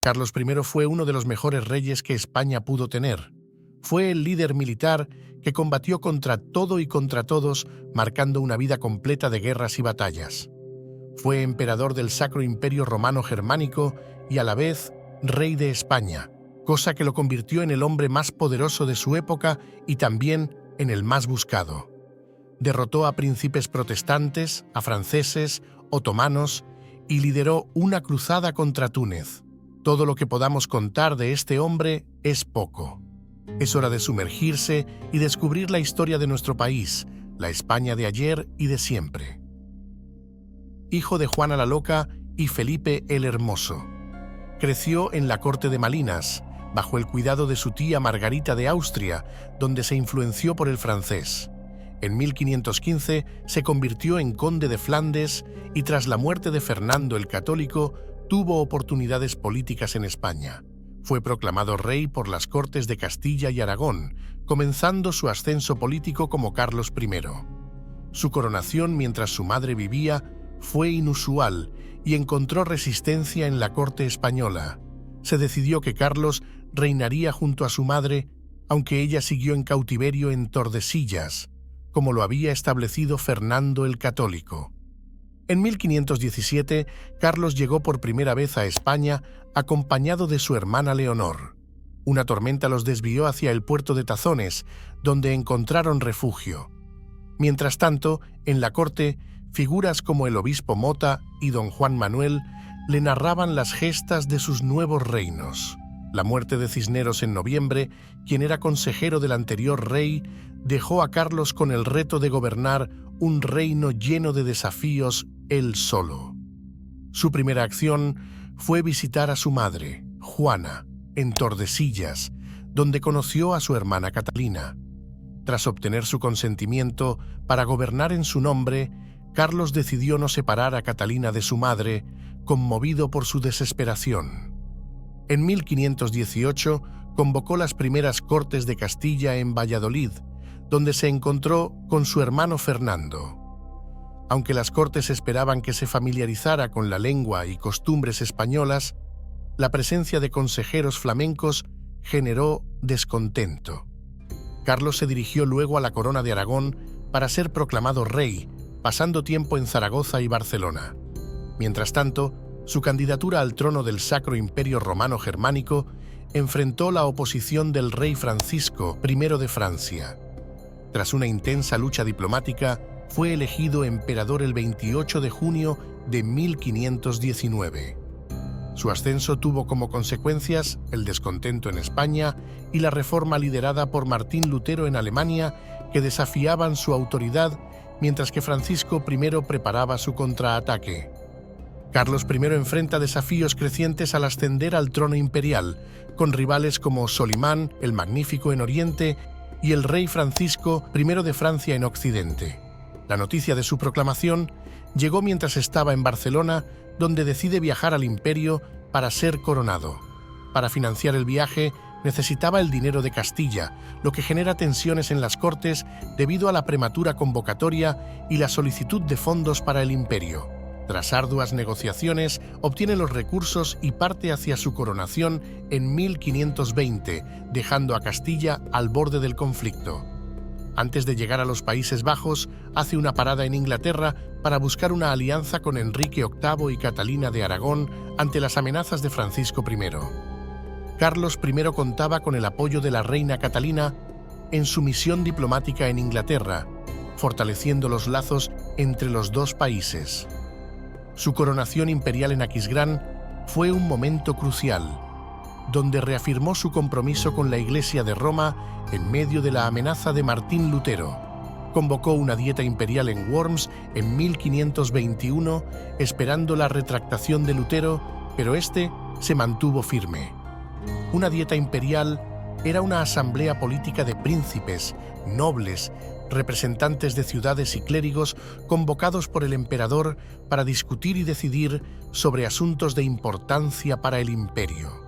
Carlos I fue uno de los mejores reyes que España pudo tener. Fue el líder militar que combatió contra todo y contra todos, marcando una vida completa de guerras y batallas. Fue emperador del Sacro Imperio Romano Germánico y a la vez rey de España, cosa que lo convirtió en el hombre más poderoso de su época y también en el más buscado. Derrotó a príncipes protestantes, a franceses, otomanos y lideró una cruzada contra Túnez. Todo lo que podamos contar de este hombre es poco. Es hora de sumergirse y descubrir la historia de nuestro país, la España de ayer y de siempre. Hijo de Juana la Loca y Felipe el Hermoso. Creció en la corte de Malinas, bajo el cuidado de su tía Margarita de Austria, donde se influenció por el francés. En 1515 se convirtió en conde de Flandes y tras la muerte de Fernando el Católico, tuvo oportunidades políticas en España. Fue proclamado rey por las Cortes de Castilla y Aragón, comenzando su ascenso político como Carlos I. Su coronación mientras su madre vivía fue inusual y encontró resistencia en la corte española. Se decidió que Carlos reinaría junto a su madre, aunque ella siguió en cautiverio en Tordesillas, como lo había establecido Fernando el Católico. En 1517, Carlos llegó por primera vez a España acompañado de su hermana Leonor. Una tormenta los desvió hacia el puerto de Tazones, donde encontraron refugio. Mientras tanto, en la corte, figuras como el obispo Mota y don Juan Manuel le narraban las gestas de sus nuevos reinos. La muerte de Cisneros en noviembre, quien era consejero del anterior rey, dejó a Carlos con el reto de gobernar un reino lleno de desafíos él solo. Su primera acción fue visitar a su madre, Juana, en Tordesillas, donde conoció a su hermana Catalina. Tras obtener su consentimiento para gobernar en su nombre, Carlos decidió no separar a Catalina de su madre, conmovido por su desesperación. En 1518 convocó las primeras Cortes de Castilla en Valladolid, donde se encontró con su hermano Fernando. Aunque las Cortes esperaban que se familiarizara con la lengua y costumbres españolas, la presencia de consejeros flamencos generó descontento. Carlos se dirigió luego a la corona de Aragón para ser proclamado rey, pasando tiempo en Zaragoza y Barcelona. Mientras tanto, su candidatura al trono del Sacro Imperio Romano Germánico enfrentó la oposición del rey Francisco I de Francia. Tras una intensa lucha diplomática, fue elegido emperador el 28 de junio de 1519. Su ascenso tuvo como consecuencias el descontento en España y la reforma liderada por Martín Lutero en Alemania, que desafiaban su autoridad, mientras que Francisco I preparaba su contraataque. Carlos I enfrenta desafíos crecientes al ascender al trono imperial, con rivales como Solimán el Magnífico en Oriente y el rey Francisco I de Francia en Occidente. La noticia de su proclamación llegó mientras estaba en Barcelona, donde decide viajar al imperio para ser coronado. Para financiar el viaje, necesitaba el dinero de Castilla, lo que genera tensiones en las Cortes debido a la prematura convocatoria y la solicitud de fondos para el imperio. Tras arduas negociaciones, obtiene los recursos y parte hacia su coronación en 1520, dejando a Castilla al borde del conflicto. Antes de llegar a los Países Bajos, hace una parada en Inglaterra para buscar una alianza con Enrique VIII y Catalina de Aragón ante las amenazas de Francisco I. Carlos I contaba con el apoyo de la reina Catalina en su misión diplomática en Inglaterra, fortaleciendo los lazos entre los dos países. Su coronación imperial en Aquisgrán fue un momento crucial, donde reafirmó su compromiso con la Iglesia de Roma en medio de la amenaza de Martín Lutero. Convocó una dieta imperial en Worms en 1521, esperando la retractación de Lutero, pero este se mantuvo firme. Una dieta imperial era una asamblea política de príncipes, nobles, representantes de ciudades y clérigos convocados por el emperador para discutir y decidir sobre asuntos de importancia para el imperio.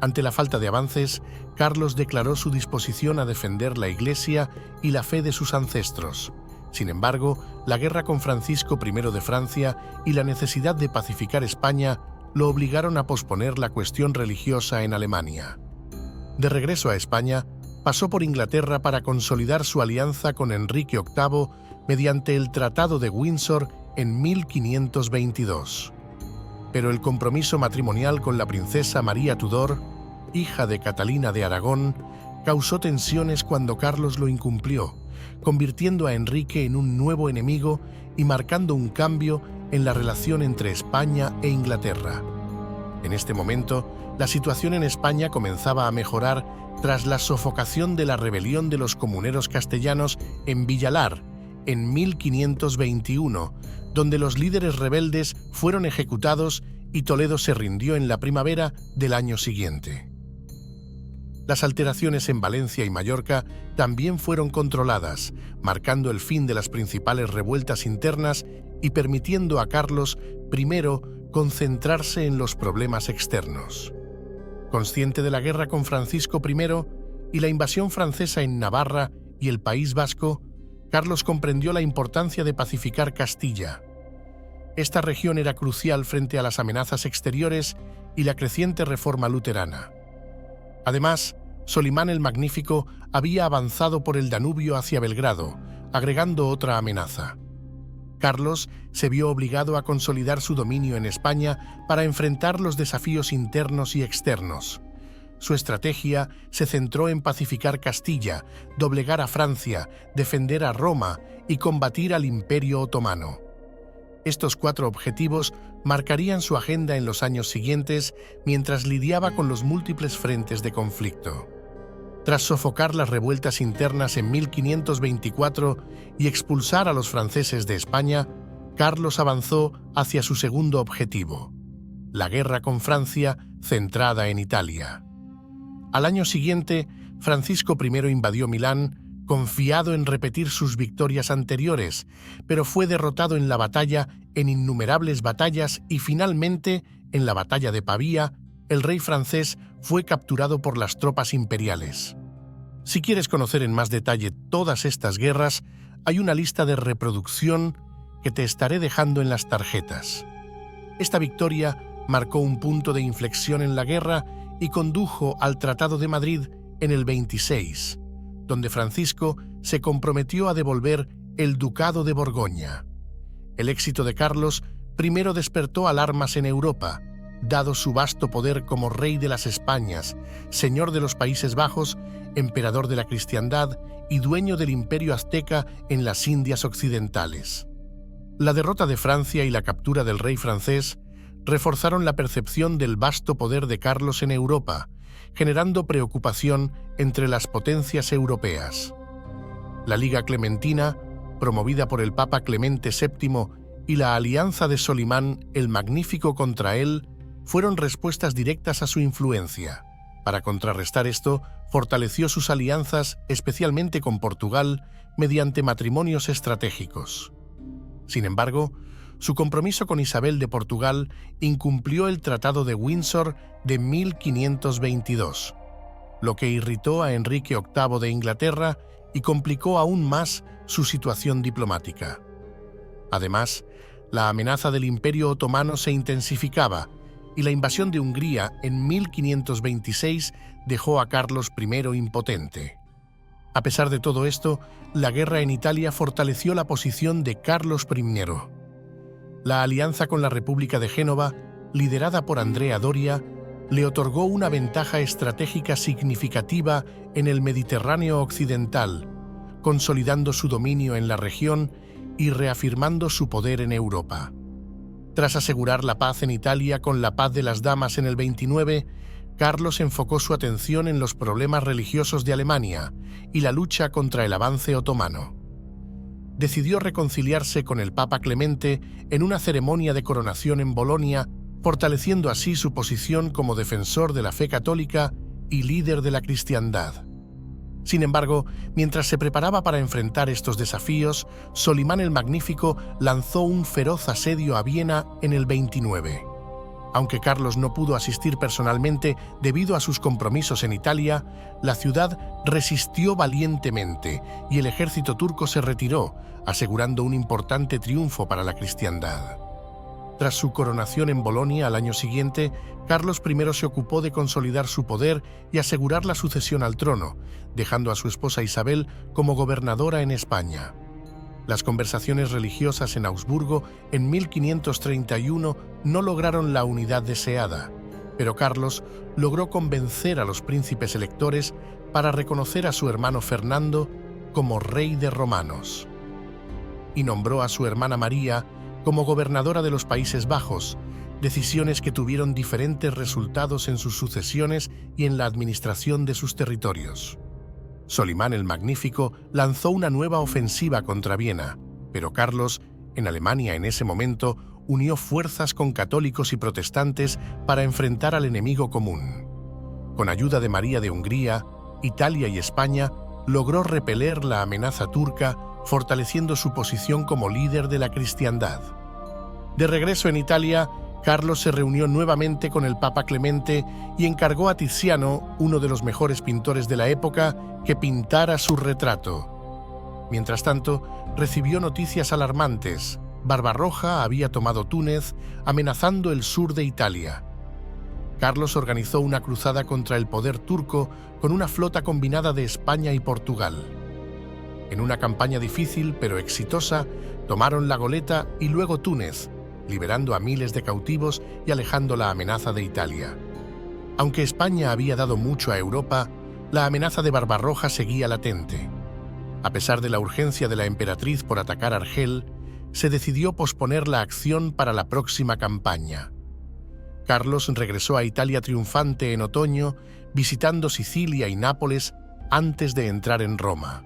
Ante la falta de avances, Carlos declaró su disposición a defender la Iglesia y la fe de sus ancestros. Sin embargo, la guerra con Francisco I de Francia y la necesidad de pacificar España lo obligaron a posponer la cuestión religiosa en Alemania. De regreso a España, pasó por Inglaterra para consolidar su alianza con Enrique VIII mediante el Tratado de Windsor en 1522. Pero el compromiso matrimonial con la princesa María Tudor, hija de Catalina de Aragón, causó tensiones cuando Carlos lo incumplió, convirtiendo a Enrique en un nuevo enemigo y marcando un cambio en la relación entre España e Inglaterra. En este momento, la situación en España comenzaba a mejorar tras la sofocación de la rebelión de los comuneros castellanos en Villalar, en 1521, donde los líderes rebeldes fueron ejecutados y Toledo se rindió en la primavera del año siguiente. Las alteraciones en Valencia y Mallorca también fueron controladas, marcando el fin de las principales revueltas internas y permitiendo a Carlos I concentrarse en los problemas externos. Consciente de la guerra con Francisco I y la invasión francesa en Navarra y el País Vasco, Carlos comprendió la importancia de pacificar Castilla. Esta región era crucial frente a las amenazas exteriores y la creciente reforma luterana. Además, Solimán el Magnífico había avanzado por el Danubio hacia Belgrado, agregando otra amenaza. Carlos se vio obligado a consolidar su dominio en España para enfrentar los desafíos internos y externos. Su estrategia se centró en pacificar Castilla, doblegar a Francia, defender a Roma y combatir al Imperio Otomano. Estos 4 objetivos marcarían su agenda en los años siguientes mientras lidiaba con los múltiples frentes de conflicto. Tras sofocar las revueltas internas en 1524 y expulsar a los franceses de España, Carlos avanzó hacia su segundo objetivo, la guerra con Francia centrada en Italia. Al año siguiente, Francisco I invadió Milán, confiado en repetir sus victorias anteriores, pero fue derrotado en la batalla, en innumerables batallas y finalmente, en la batalla de Pavía, el rey francés fue capturado por las tropas imperiales. Si quieres conocer en más detalle todas estas guerras, hay una lista de reproducción que te estaré dejando en las tarjetas. Esta victoria marcó un punto de inflexión en la guerra y condujo al Tratado de Madrid en el 26, donde Francisco se comprometió a devolver el Ducado de Borgoña. El éxito de Carlos primero despertó alarmas en Europa, dado su vasto poder como rey de las Españas, señor de los Países Bajos, emperador de la cristiandad y dueño del imperio azteca en las Indias occidentales. La derrota de Francia y la captura del rey francés reforzaron la percepción del vasto poder de Carlos en Europa, generando preocupación entre las potencias europeas. La Liga Clementina, promovida por el Papa Clemente VII, y la alianza de Solimán el Magnífico contra él fueron respuestas directas a su influencia. Para contrarrestar esto, fortaleció sus alianzas, especialmente con Portugal, mediante matrimonios estratégicos. Sin embargo, su compromiso con Isabel de Portugal incumplió el Tratado de Windsor de 1522, lo que irritó a Enrique VIII de Inglaterra y complicó aún más su situación diplomática. Además, la amenaza del Imperio Otomano se intensificaba y la invasión de Hungría en 1526 dejó a Carlos I impotente. A pesar de todo esto, la guerra en Italia fortaleció la posición de Carlos I. La alianza con la República de Génova, liderada por Andrea Doria, le otorgó una ventaja estratégica significativa en el Mediterráneo occidental, consolidando su dominio en la región y reafirmando su poder en Europa. Tras asegurar la paz en Italia con la Paz de las Damas en el 29, Carlos enfocó su atención en los problemas religiosos de Alemania y la lucha contra el avance otomano. Decidió reconciliarse con el Papa Clemente en una ceremonia de coronación en Bolonia, fortaleciendo así su posición como defensor de la fe católica y líder de la cristiandad. Sin embargo, mientras se preparaba para enfrentar estos desafíos, Solimán el Magnífico lanzó un feroz asedio a Viena en el 29. Aunque Carlos no pudo asistir personalmente debido a sus compromisos en Italia, la ciudad resistió valientemente y el ejército turco se retiró, asegurando un importante triunfo para la cristiandad. Tras su coronación en Bolonia al año siguiente, Carlos I se ocupó de consolidar su poder y asegurar la sucesión al trono, dejando a su esposa Isabel como gobernadora en España. Las conversaciones religiosas en Augsburgo en 1531 no lograron la unidad deseada, pero Carlos logró convencer a los príncipes electores para reconocer a su hermano Fernando como rey de romanos. Y nombró a su hermana María como gobernadora de los Países Bajos, decisiones que tuvieron diferentes resultados en sus sucesiones y en la administración de sus territorios. Solimán el Magnífico lanzó una nueva ofensiva contra Viena, pero Carlos, en Alemania en ese momento, unió fuerzas con católicos y protestantes para enfrentar al enemigo común. Con ayuda de María de Hungría, Italia y España logró repeler la amenaza turca, fortaleciendo su posición como líder de la cristiandad. De regreso en Italia, Carlos se reunió nuevamente con el Papa Clemente y encargó a Tiziano, uno de los mejores pintores de la época, que pintara su retrato. Mientras tanto, recibió noticias alarmantes. Barbarroja había tomado Túnez, amenazando el sur de Italia. Carlos organizó una cruzada contra el poder turco con una flota combinada de España y Portugal. En una campaña difícil pero exitosa, tomaron La Goleta y luego Túnez, liberando a miles de cautivos y alejando la amenaza de Italia. Aunque España había dado mucho a Europa, la amenaza de Barbarroja seguía latente. A pesar de la urgencia de la emperatriz por atacar Argel, se decidió posponer la acción para la próxima campaña. Carlos regresó a Italia triunfante en otoño, visitando Sicilia y Nápoles antes de entrar en Roma.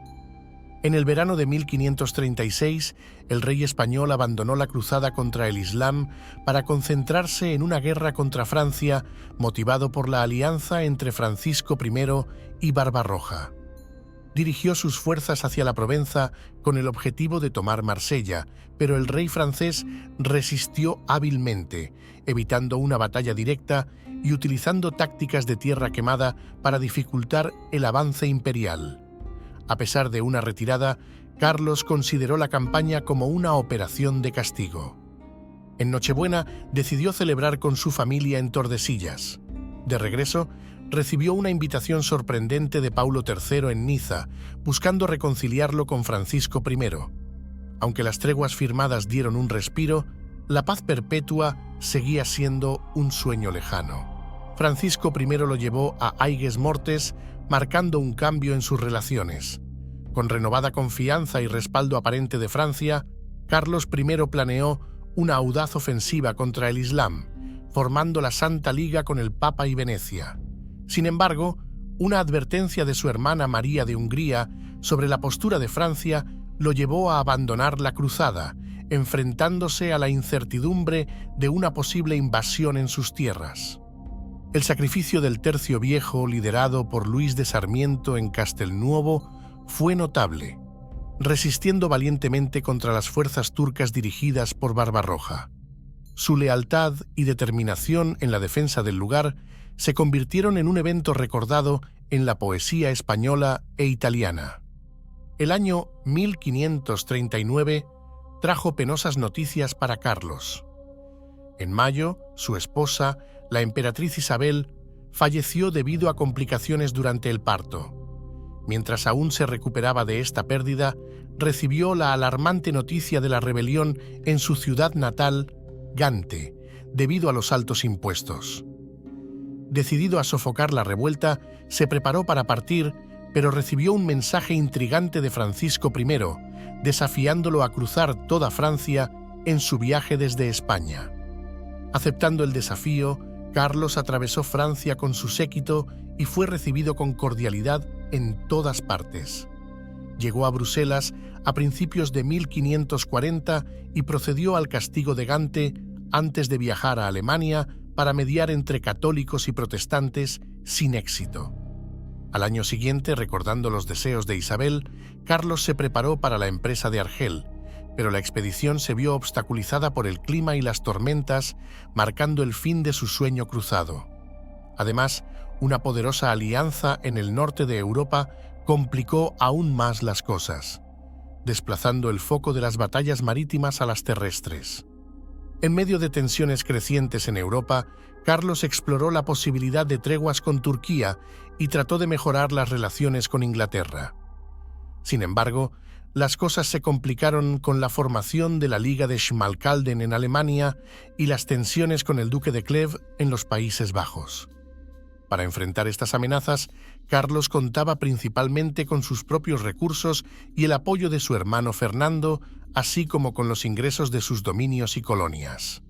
En el verano de 1536, el rey español abandonó la cruzada contra el Islam para concentrarse en una guerra contra Francia, motivado por la alianza entre Francisco I y Barbarroja. Dirigió sus fuerzas hacia la Provenza con el objetivo de tomar Marsella, pero el rey francés resistió hábilmente, evitando una batalla directa y utilizando tácticas de tierra quemada para dificultar el avance imperial. A pesar de una retirada, Carlos consideró la campaña como una operación de castigo. En Nochebuena decidió celebrar con su familia en Tordesillas. De regreso, recibió una invitación sorprendente de Paulo III en Niza, buscando reconciliarlo con Francisco I. Aunque las treguas firmadas dieron un respiro, la paz perpetua seguía siendo un sueño lejano. Francisco I lo llevó a Aigues Mortes, marcando un cambio en sus relaciones. Con renovada confianza y respaldo aparente de Francia, Carlos I planeó una audaz ofensiva contra el Islam, formando la Santa Liga con el Papa y Venecia. Sin embargo, una advertencia de su hermana María de Hungría sobre la postura de Francia lo llevó a abandonar la cruzada, enfrentándose a la incertidumbre de una posible invasión en sus tierras. El sacrificio del Tercio Viejo, liderado por Luis de Sarmiento en Castelnuovo, fue notable, resistiendo valientemente contra las fuerzas turcas dirigidas por Barbarroja. Su lealtad y determinación en la defensa del lugar se convirtieron en un evento recordado en la poesía española e italiana. El año 1539 trajo penosas noticias para Carlos. En mayo, su esposa, la emperatriz Isabel, falleció debido a complicaciones durante el parto. Mientras aún se recuperaba de esta pérdida, recibió la alarmante noticia de la rebelión en su ciudad natal, Gante, debido a los altos impuestos. Decidido a sofocar la revuelta, se preparó para partir, pero recibió un mensaje intrigante de Francisco I, desafiándolo a cruzar toda Francia en su viaje desde España. Aceptando el desafío, Carlos atravesó Francia con su séquito y fue recibido con cordialidad en todas partes. Llegó a Bruselas a principios de 1540 y procedió al castigo de Gante antes de viajar a Alemania para mediar entre católicos y protestantes sin éxito. Al año siguiente, recordando los deseos de Isabel, Carlos se preparó para la empresa de Argel, pero la expedición se vio obstaculizada por el clima y las tormentas, marcando el fin de su sueño cruzado. Además, una poderosa alianza en el norte de Europa complicó aún más las cosas, desplazando el foco de las batallas marítimas a las terrestres. En medio de tensiones crecientes en Europa, Carlos exploró la posibilidad de treguas con Turquía y trató de mejorar las relaciones con Inglaterra. Sin embargo, las cosas se complicaron con la formación de la Liga de Schmalkalden en Alemania y las tensiones con el duque de Cleves en los Países Bajos. Para enfrentar estas amenazas, Carlos contaba principalmente con sus propios recursos y el apoyo de su hermano Fernando, así como con los ingresos de sus dominios y colonias.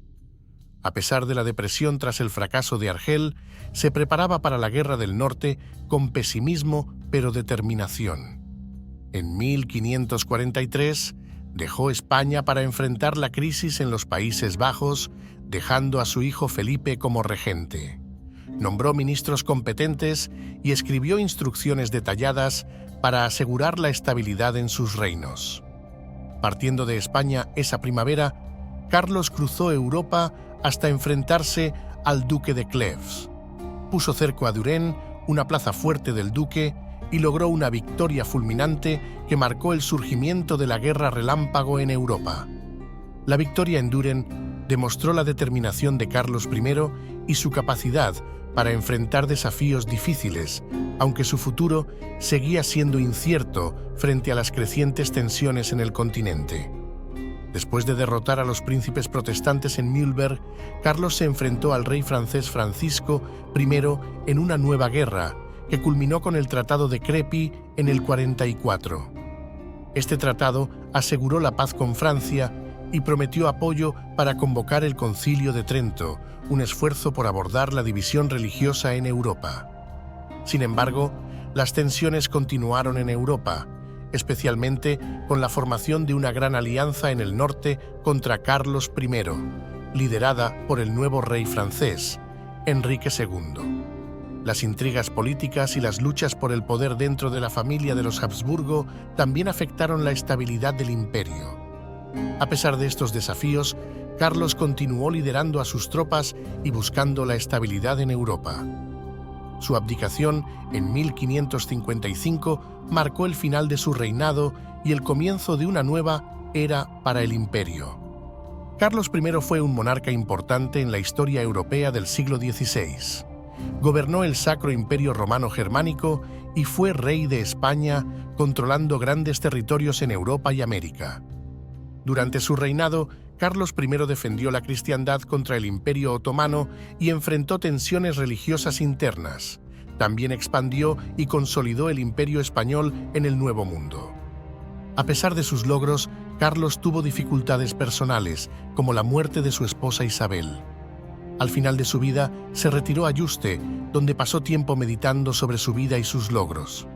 A pesar de la depresión tras el fracaso de Argel, se preparaba para la Guerra del Norte con pesimismo pero determinación. En 1543 dejó España para enfrentar la crisis en los Países Bajos, dejando a su hijo Felipe como regente. Nombró ministros competentes y escribió instrucciones detalladas para asegurar la estabilidad en sus reinos. Partiendo de España esa primavera, Carlos cruzó Europa hasta enfrentarse al duque de Cleves. Puso cerco a Duren, una plaza fuerte del duque, y logró una victoria fulminante que marcó el surgimiento de la Guerra Relámpago en Europa. La victoria en Duren demostró la determinación de Carlos I y su capacidad para enfrentar desafíos difíciles, aunque su futuro seguía siendo incierto frente a las crecientes tensiones en el continente. Después de derrotar a los príncipes protestantes en Mühlberg, Carlos se enfrentó al rey francés Francisco I en una nueva guerra, que culminó con el Tratado de Crepy en el 44. Este tratado aseguró la paz con Francia y prometió apoyo para convocar el Concilio de Trento, un esfuerzo por abordar la división religiosa en Europa. Sin embargo, las tensiones continuaron en Europa, especialmente con la formación de una gran alianza en el norte contra Carlos I, liderada por el nuevo rey francés, Enrique II. Las intrigas políticas y las luchas por el poder dentro de la familia de los Habsburgo también afectaron la estabilidad del imperio. A pesar de estos desafíos, Carlos continuó liderando a sus tropas y buscando la estabilidad en Europa. Su abdicación en 1555 marcó el final de su reinado y el comienzo de una nueva era para el imperio. Carlos I fue un monarca importante en la historia europea del siglo XVI. Gobernó el Sacro Imperio Romano Germánico y fue rey de España, controlando grandes territorios en Europa y América. Durante su reinado, Carlos I defendió la cristiandad contra el Imperio Otomano y enfrentó tensiones religiosas internas. También expandió y consolidó el Imperio Español en el Nuevo Mundo. A pesar de sus logros, Carlos tuvo dificultades personales, como la muerte de su esposa Isabel. Al final de su vida, se retiró a Yuste, donde pasó tiempo meditando sobre su vida y sus logros.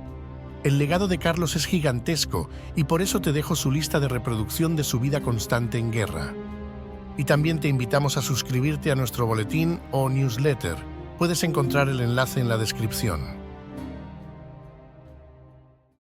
El legado de Carlos es gigantesco y por eso te dejo su lista de reproducción de su vida constante en guerra. Y también te invitamos a suscribirte a nuestro boletín o newsletter. Puedes encontrar el enlace en la descripción.